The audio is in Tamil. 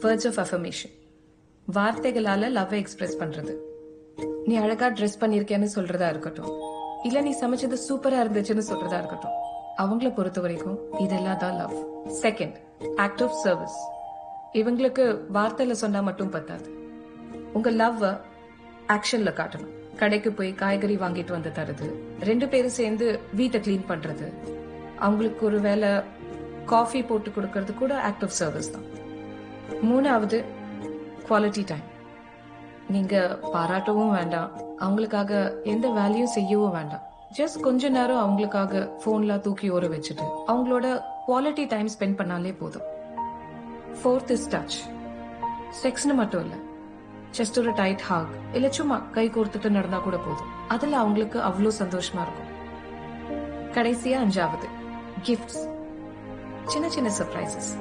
Words of affirmation. வார்த்தைகளால லவ் எக்ஸ்பிரஸ் பண்றது. நீ அழகா ட்ரெஸ் பண்ணிருக்கேன்னு சொல்றதா இருக்கட்டும், இல்ல நீ சமைச்சது சூப்பரா இருந்துச்சுன்னு சொல்றதா இருக்கட்டும், அவங்கள பொறுத்த வரைக்கும் இதெல்லாம் தான் love. Second, act of service. இவங்களுக்கு வார்த்தையில சொன்னா மட்டும் பத்தாது, உங்க லவ் ஆக்ஷன்ல காட்டணும். கடைக்கு போய் காய்கறி வாங்கிட்டு வந்து தருது, 2 பேரும் சேர்ந்து வீட்டை கிளீன் பண்றது, அவங்களுக்கு ஒரு வேளை காஃபி போட்டு கொடுக்கறது கூட ஆக்ட் ஆஃப் சர்வீஸ் தான். மூணாவது, குவாலிட்டி டைம். நீங்க பாராட்டவும் வேண்டாம், அவங்களுக்காக எந்த வேலையும் செய்யவும் வேண்டாம். ஜஸ்ட் கொஞ்ச நேரம் அவங்களுக்காக போன்ல தூக்கி ஓர வச்சுட்டு அவங்களோட குவாலிட்டி டைம் ஸ்பெண்ட் பண்ணாலே போதும். Fourth is touch. செக்ஸ்னு மட்டும் இல்ல, ஜஸ்ட் ஒரு டைட் ஹாக் இல்ல சும்மா கை கோர்த்துட்டு நடந்தா கூட போதும். அதுல அவங்களுக்கு அவ்வளோ சந்தோஷமா இருக்கும். கடைசியா 5வது, கிஃப்ட்ஸ். சின்ன சின்ன சர்ப்ரைசஸ்.